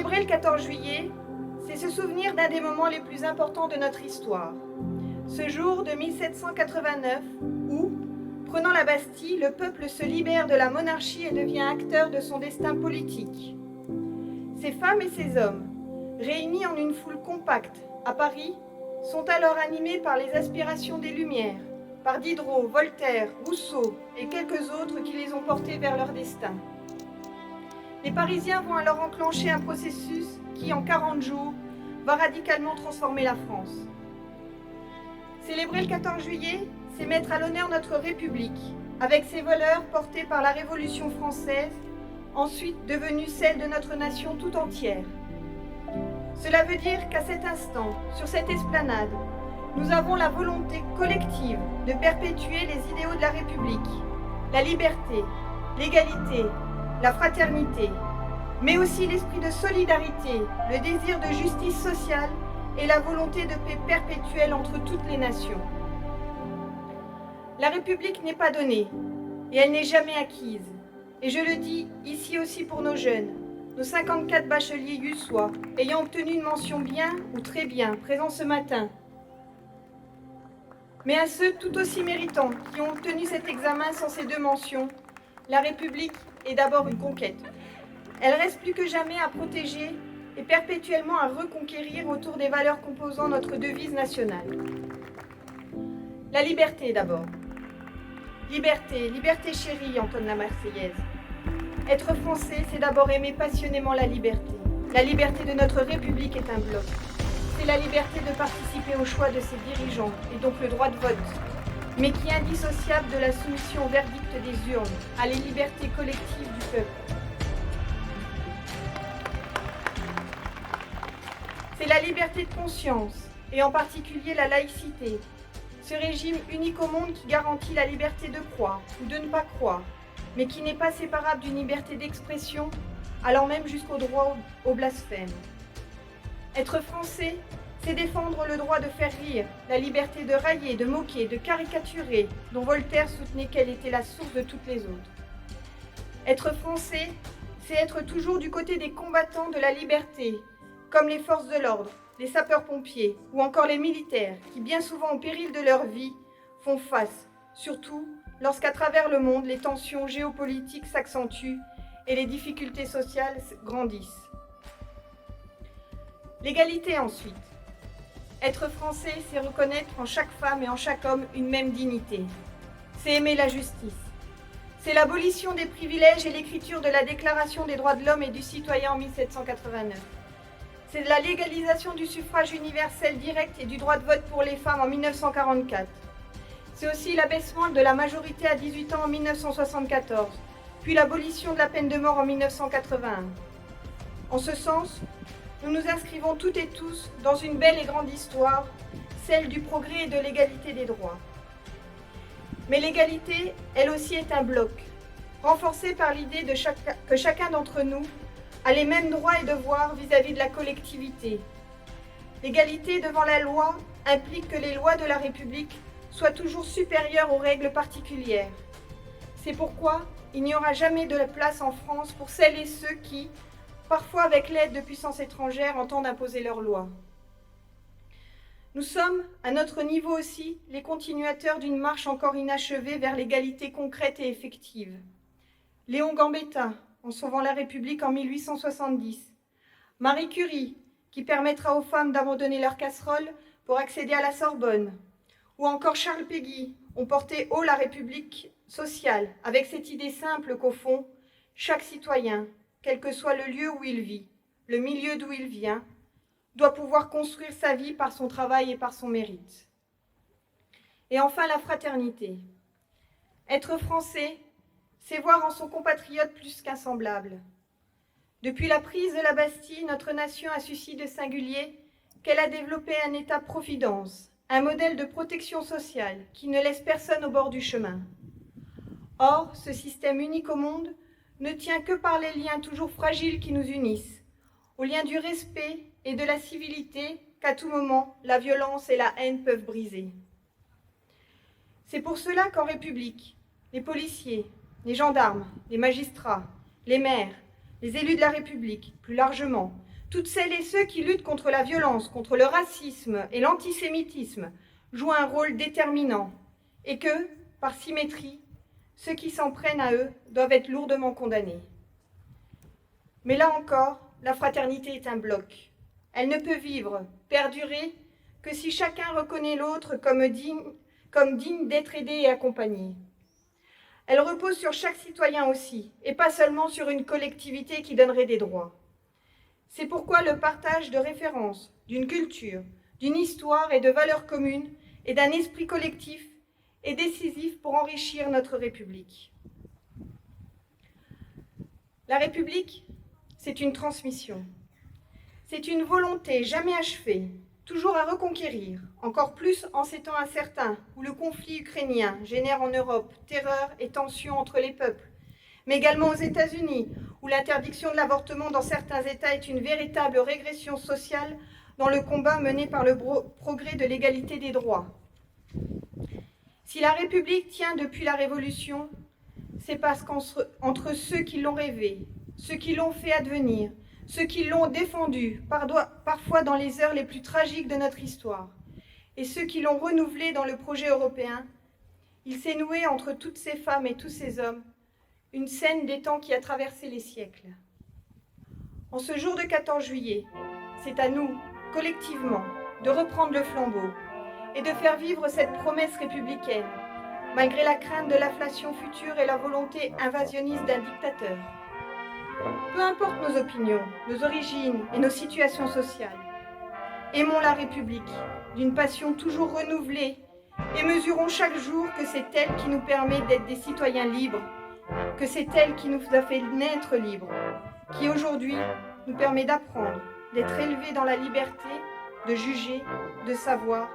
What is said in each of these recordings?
Célébrer le 14 juillet, c'est se souvenir d'un des moments les plus importants de notre histoire. Ce jour de 1789 où, prenant la Bastille, le peuple se libère de la monarchie et devient acteur de son destin politique. Ces femmes et ces hommes, réunis en une foule compacte à Paris, sont alors animés par les aspirations des Lumières, par Diderot, Voltaire, Rousseau et quelques autres qui les ont portés vers leur destin. Les Parisiens vont alors enclencher un processus qui, en 40 jours, va radicalement transformer la France. Célébrer le 14 juillet, c'est mettre à l'honneur notre République, avec ses valeurs portées par la Révolution française, ensuite devenue celle de notre nation tout entière. Cela veut dire qu'à cet instant, sur cette esplanade, nous avons la volonté collective de perpétuer les idéaux de la République, la liberté, l'égalité, la fraternité, mais aussi l'esprit de solidarité, le désir de justice sociale et la volonté de paix perpétuelle entre toutes les nations. La République n'est pas donnée et elle n'est jamais acquise. Et je le dis ici aussi pour nos jeunes, nos 54 bacheliers yussois ayant obtenu une mention bien ou très bien présents ce matin. Mais à ceux tout aussi méritants qui ont obtenu cet examen sans ces deux mentions, la République est d'abord une conquête. Elle reste plus que jamais à protéger et perpétuellement à reconquérir autour des valeurs composant notre devise nationale. La liberté d'abord. Liberté, liberté chérie, entonne la Marseillaise. Être français, c'est d'abord aimer passionnément la liberté. La liberté de notre République est un bloc. C'est la liberté de participer au choix de ses dirigeants et donc le droit de vote, mais qui est indissociable de la soumission au verdict des urnes, à les libertés collectives du peuple. C'est la liberté de conscience, et en particulier la laïcité, ce régime unique au monde qui garantit la liberté de croire ou de ne pas croire, mais qui n'est pas séparable d'une liberté d'expression, allant même jusqu'au droit au blasphème. Être français, c'est défendre le droit de faire rire, la liberté de railler, de moquer, de caricaturer, dont Voltaire soutenait qu'elle était la source de toutes les autres. Être français, c'est être toujours du côté des combattants de la liberté, comme les forces de l'ordre, les sapeurs-pompiers ou encore les militaires qui, bien souvent au péril de leur vie, font face, surtout lorsqu'à travers le monde, les tensions géopolitiques s'accentuent et les difficultés sociales grandissent. L'égalité ensuite. Être français, c'est reconnaître en chaque femme et en chaque homme une même dignité. C'est aimer la justice. C'est l'abolition des privilèges et l'écriture de la Déclaration des droits de l'homme et du citoyen en 1789. C'est la légalisation du suffrage universel direct et du droit de vote pour les femmes en 1944. C'est aussi l'abaissement de la majorité à 18 ans en 1974, puis l'abolition de la peine de mort en 1981. En ce sens, nous nous inscrivons toutes et tous dans une belle et grande histoire, celle du progrès et de l'égalité des droits. Mais l'égalité, elle aussi, est un bloc, renforcé par l'idée que chacun d'entre nous a les mêmes droits et devoirs vis-à-vis de la collectivité. L'égalité devant la loi implique que les lois de la République soient toujours supérieures aux règles particulières. C'est pourquoi il n'y aura jamais de place en France pour celles et ceux qui, parfois avec l'aide de puissances étrangères, entendent imposer leurs lois. Nous sommes, à notre niveau aussi, les continuateurs d'une marche encore inachevée vers l'égalité concrète et effective. Léon Gambetta, en sauvant la République en 1870. Marie Curie, qui permettra aux femmes d'abandonner leur casserole pour accéder à la Sorbonne. Ou encore Charles Péguy, ont porté haut la République sociale, avec cette idée simple qu'au fond, chaque citoyen, quel que soit le lieu où il vit, le milieu d'où il vient, doit pouvoir construire sa vie par son travail et par son mérite. Et enfin, la fraternité. Être français, c'est voir en son compatriote plus qu'un semblable. Depuis la prise de la Bastille, notre nation a su si de singulier qu'elle a développé un État-providence, un modèle de protection sociale qui ne laisse personne au bord du chemin. Or, ce système unique au monde ne tient que par les liens toujours fragiles qui nous unissent, aux liens du respect et de la civilité qu'à tout moment, la violence et la haine peuvent briser. C'est pour cela qu'en République, les policiers, les gendarmes, les magistrats, les maires, les élus de la République, plus largement, Toutes celles et ceux qui luttent contre la violence, contre le racisme et l'antisémitisme jouent un rôle déterminant et que, par symétrie, ceux qui s'en prennent à eux doivent être lourdement condamnés. Mais là encore, la fraternité est un bloc. Elle ne peut vivre, perdurer, que si chacun reconnaît l'autre comme digne d'être aidé et accompagné. Elle repose sur chaque citoyen aussi, et pas seulement sur une collectivité qui donnerait des droits. C'est pourquoi le partage de références, d'une culture, d'une histoire et de valeurs communes et d'un esprit collectif est décisif pour enrichir notre République. La République, c'est une transmission. C'est une volonté jamais achevée, toujours à reconquérir, encore plus en ces temps incertains où le conflit ukrainien génère en Europe terreur et tensions entre les peuples, mais également aux États-Unis, où l'interdiction de l'avortement dans certains États est une véritable régression sociale dans le combat mené par le progrès de l'égalité des droits. Si la République tient depuis la Révolution, c'est parce qu'entre ceux qui l'ont rêvé, ceux qui l'ont fait advenir, ceux qui l'ont défendu, parfois dans les heures les plus tragiques de notre histoire, et ceux qui l'ont renouvelé dans le projet européen, il s'est noué entre toutes ces femmes et tous ces hommes une scène des temps qui a traversé les siècles. En ce jour de 14 juillet, c'est à nous, collectivement, de reprendre le flambeau et de faire vivre cette promesse républicaine, malgré la crainte de l'inflation future et la volonté invasionniste d'un dictateur. Peu importe nos opinions, nos origines et nos situations sociales, aimons la République d'une passion toujours renouvelée et mesurons chaque jour que c'est elle qui nous permet d'être des citoyens libres, que c'est elle qui nous a fait naître libres, qui aujourd'hui nous permet d'apprendre, d'être élevés dans la liberté, de juger, de savoir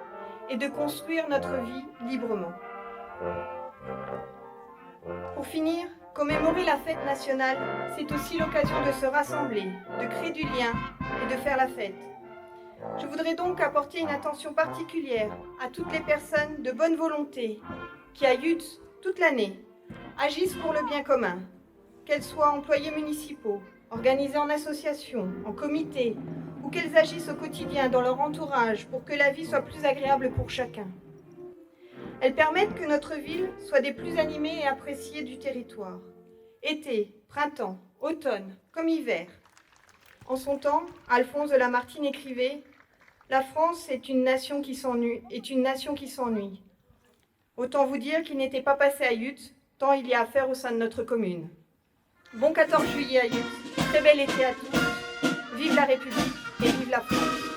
et de construire notre vie librement. Pour finir, commémorer la fête nationale, c'est aussi l'occasion de se rassembler, de créer du lien et de faire la fête. Je voudrais donc apporter une attention particulière à toutes les personnes de bonne volonté qui, à Yutz, toute l'année, agissent pour le bien commun, qu'elles soient employés municipaux, organisés en association, en comité, ou qu'elles agissent au quotidien dans leur entourage pour que la vie soit plus agréable pour chacun. Elles permettent que notre ville soit des plus animées et appréciées du territoire. Été, printemps, automne, comme hiver. En son temps, Alphonse de Lamartine écrivait « La France est une nation qui s'ennuie. Autant vous dire qu'il n'était pas passé à Yutz, tant il y a à faire au sein de notre commune. Bon 14 juillet à Yutz, très bel été à tous, vive la République et vive la France.